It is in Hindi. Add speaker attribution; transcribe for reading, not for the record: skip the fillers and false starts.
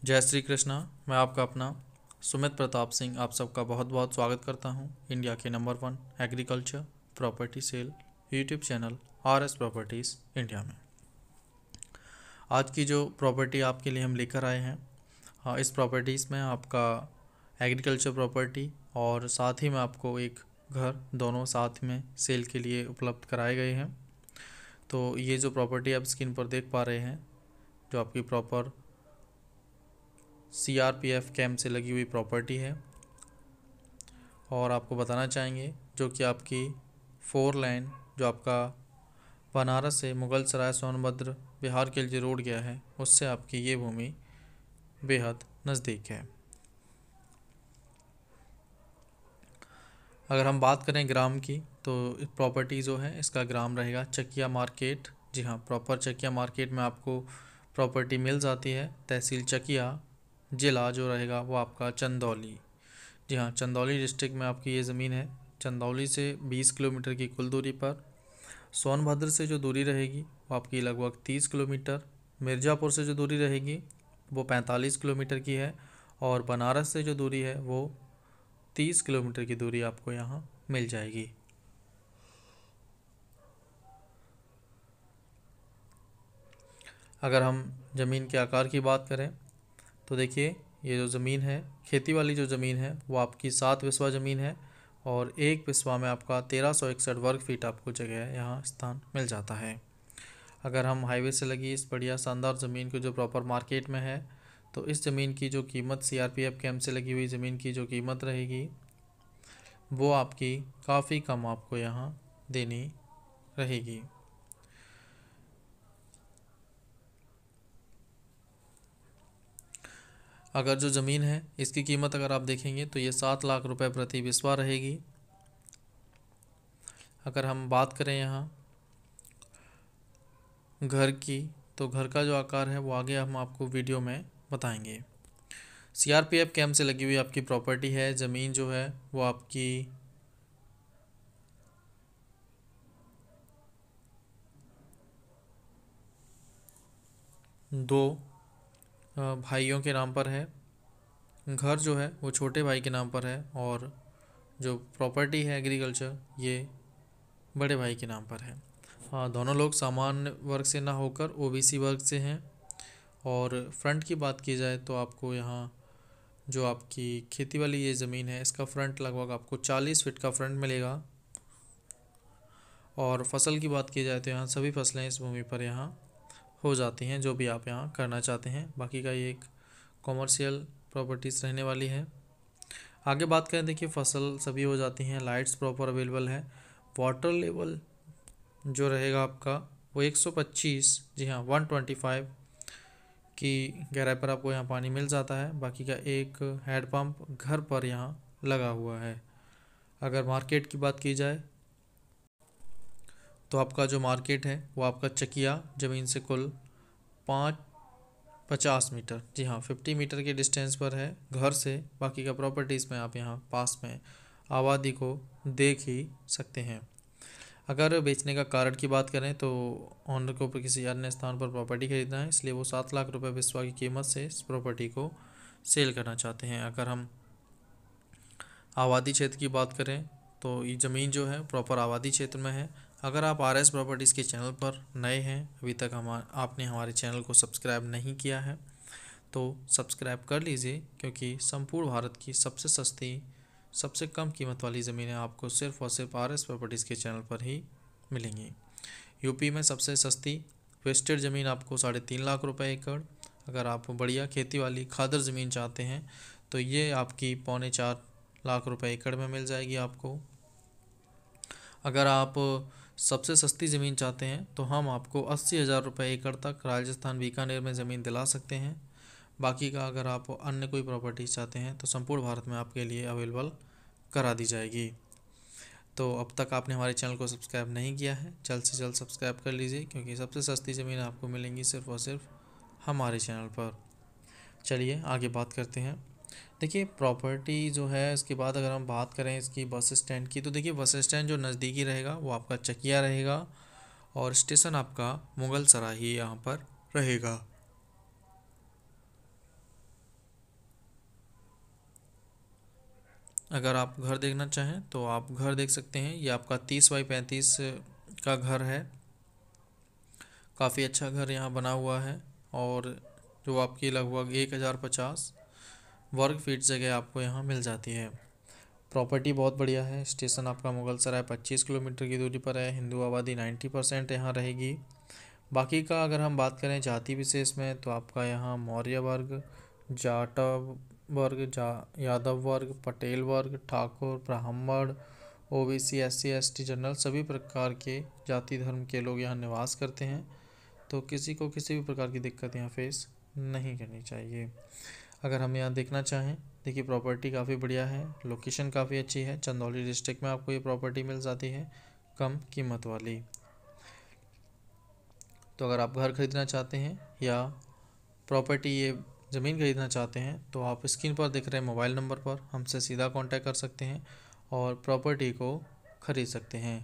Speaker 1: जय श्री कृष्णा। मैं आपका अपना सुमित प्रताप सिंह आप सबका बहुत बहुत स्वागत करता हूं इंडिया के नंबर 1 agriculture property sale YouTube channel R S properties India में। आज की जो प्रॉपर्टी आपके लिए हम लेकर आए हैं, इस प्रॉपर्टीज़ में आपका एग्रीकल्चर प्रॉपर्टी और साथ ही में आपको एक घर दोनों साथ में सेल के लिए उपलब्ध कराए गए हैं। तो ये जो प्रॉपर्टी आप स्क्रीन पर देख पा रहे हैं, जो आपकी प्रॉपर CRPF कैंप से लगी हुई प्रॉपर्टी है, और आपको बताना चाहेंगे जो कि आपकी 4 लाइन जो आपका बनारस से मुगल सराय सोनभद्र बिहार के लिए रोड गया है, उससे आपकी ये भूमि बेहद नज़दीक है। अगर हम बात करें ग्राम की, तो प्रॉपर्टी जो है इसका ग्राम रहेगा चकिया मार्केट। जी हाँ, प्रॉपर चकिया मार्केट में आपको प्रॉपर्टी मिल जाती है। तहसील चकिया, ज़िला जो रहेगा वो आपका चंदौली। जी हाँ, चंदौली डिस्ट्रिक्ट में आपकी ये ज़मीन है। चंदौली से 20 किलोमीटर की कुल दूरी पर। सोनभद्र से जो दूरी रहेगी वो आपकी लगभग 30 किलोमीटर। मिर्ज़ापुर से जो दूरी रहेगी वो 45 किलोमीटर की है। और बनारस से जो दूरी है वो 30 किलोमीटर की दूरी आपको यहाँ मिल जाएगी। अगर हम ज़मीन के आकार की बात करें तो देखिए, ये जो ज़मीन है, खेती वाली जो ज़मीन है वो आपकी 7 बिस्वा ज़मीन है, और एक बिस्वा में आपका 1361 वर्ग फीट आपको जगह यहाँ स्थान मिल जाता है। अगर हम हाईवे से लगी इस बढ़िया शानदार ज़मीन को जो प्रॉपर मार्केट में है, तो इस ज़मीन की जो कीमत CRPF कैंप से लगी हुई ज़मीन की जो कीमत रहेगी वो आपकी काफ़ी कम आपको यहाँ देनी रहेगी। अगर जो ज़मीन है इसकी कीमत अगर आप देखेंगे तो ये 7 लाख रुपए प्रति बिस्वा रहेगी। अगर हम बात करें यहाँ घर की, तो घर का जो आकार है वो आगे हम आपको वीडियो में बताएंगे। CRPF कैंप से लगी हुई आपकी प्रॉपर्टी है। ज़मीन जो है वो आपकी दो भाइयों के नाम पर है। घर जो है वो छोटे भाई के नाम पर है, और जो प्रॉपर्टी है एग्रीकल्चर ये बड़े भाई के नाम पर है। हाँ, दोनों लोग सामान्य वर्ग से ना होकर OBC वर्ग से हैं। और फ्रंट की बात की जाए तो आपको यहाँ जो आपकी खेती वाली ये ज़मीन है इसका फ्रंट लगभग आपको 40 फीट का फ्रंट मिलेगा। और फसल की बात की जाए तो यहाँ सभी फसलें इस भूमि पर यहाँ हो जाती हैं, जो भी आप यहाँ करना चाहते हैं। बाकी का ये एक कॉमर्शियल प्रॉपर्टीज़ रहने वाली है। आगे बात करें, देखिए फसल सभी हो जाती हैं, लाइट्स प्रॉपर अवेलेबल है। वाटर लेवल जो रहेगा आपका वो 125, जी हाँ 125 की गहराई पर आपको यहाँ पानी मिल जाता है। बाकी का एक हैंडपम्प घर पर यहाँ लगा हुआ है। अगर मार्केट की बात की जाए तो आपका जो मार्केट है वो आपका चकिया ज़मीन से कुल 50 मीटर, जी हाँ 50 मीटर के डिस्टेंस पर है घर से। बाकी का प्रॉपर्टीज़ में आप यहाँ पास में आबादी को देख ही सकते हैं। अगर बेचने का कारण की बात करें तो ऑनर को किसी अन्य स्थान पर प्रॉपर्टी खरीदना है, इसलिए वो 7 लाख रुपए बिस्वा की कीमत से इस प्रॉपर्टी को सेल करना चाहते हैं। अगर हम आबादी क्षेत्र की बात करें तो ये ज़मीन जो है प्रॉपर आबादी क्षेत्र में है। अगर आप RS प्रॉपर्टीज़ के चैनल पर नए हैं, अभी तक आपने हमारे चैनल को सब्सक्राइब नहीं किया है तो सब्सक्राइब कर लीजिए, क्योंकि संपूर्ण भारत की सबसे सस्ती सबसे कम कीमत वाली ज़मीनें आपको सिर्फ़ और सिर्फ RS प्रॉपर्टीज़ के चैनल पर ही मिलेंगी। यूपी में सबसे सस्ती वेस्टेड ज़मीन आपको 3.5 लाख रुपए एकड़। अगर आप बढ़िया खेती वाली खादर ज़मीन चाहते हैं तो ये आपकी 3.25 लाख रुपए एकड़ में मिल जाएगी आपको। अगर आप सबसे सस्ती ज़मीन चाहते हैं तो हम आपको 80,000 रुपये एकड़ तक राजस्थान बीकानेर में ज़मीन दिला सकते हैं। बाकी का अगर आप अन्य कोई प्रॉपर्टी चाहते हैं तो संपूर्ण भारत में आपके लिए अवेलेबल करा दी जाएगी। तो अब तक आपने हमारे चैनल को सब्सक्राइब नहीं किया है, जल्द से जल्द सब्सक्राइब कर लीजिए, क्योंकि सबसे सस्ती ज़मीन आपको मिलेंगी सिर्फ़ और सिर्फ हमारे चैनल पर। चलिए आगे बात करते हैं। देखिए प्रॉपर्टी जो है, इसके बाद अगर हम बात करें इसकी बस स्टैंड की, तो देखिए बस स्टैंड जो नज़दीकी रहेगा वो आपका चकिया रहेगा, और स्टेशन आपका मुगल सराय ही यहाँ पर रहेगा। अगर आप घर देखना चाहें तो आप घर देख सकते हैं। ये आपका 30 बाई 35 का घर है। काफ़ी अच्छा घर यहाँ बना हुआ है और जो आपकी लगभग 1050 वर्ग फीट जगह आपको यहाँ मिल जाती है। प्रॉपर्टी बहुत बढ़िया है। स्टेशन आपका मुगल सराय 25 किलोमीटर की दूरी पर है। हिंदू आबादी 90% यहाँ रहेगी। बाकी का अगर हम बात करें जाति विशेष में तो आपका यहाँ मौर्य वर्ग, जाटव वर्ग, यादव वर्ग, पटेल वर्ग, ठाकुर, ब्राह्मण, ओबीसी, एससी, एसटी, जनरल सभी प्रकार के जाति धर्म के लोग यहाँ निवास करते हैं। तो किसी को किसी भी प्रकार की दिक्कत यहाँ फेस नहीं करनी चाहिए। अगर हम यहाँ देखना चाहें, देखिए प्रॉपर्टी काफ़ी बढ़िया है, लोकेशन काफ़ी अच्छी है। चंदौली डिस्ट्रिक्ट में आपको ये प्रॉपर्टी मिल जाती है कम कीमत वाली। तो अगर आप घर खरीदना चाहते हैं या प्रॉपर्टी ये ज़मीन खरीदना चाहते हैं तो आप स्क्रीन पर दिख रहे मोबाइल नंबर पर हमसे सीधा कांटेक्ट कर सकते हैं और प्रॉपर्टी को खरीद सकते हैं।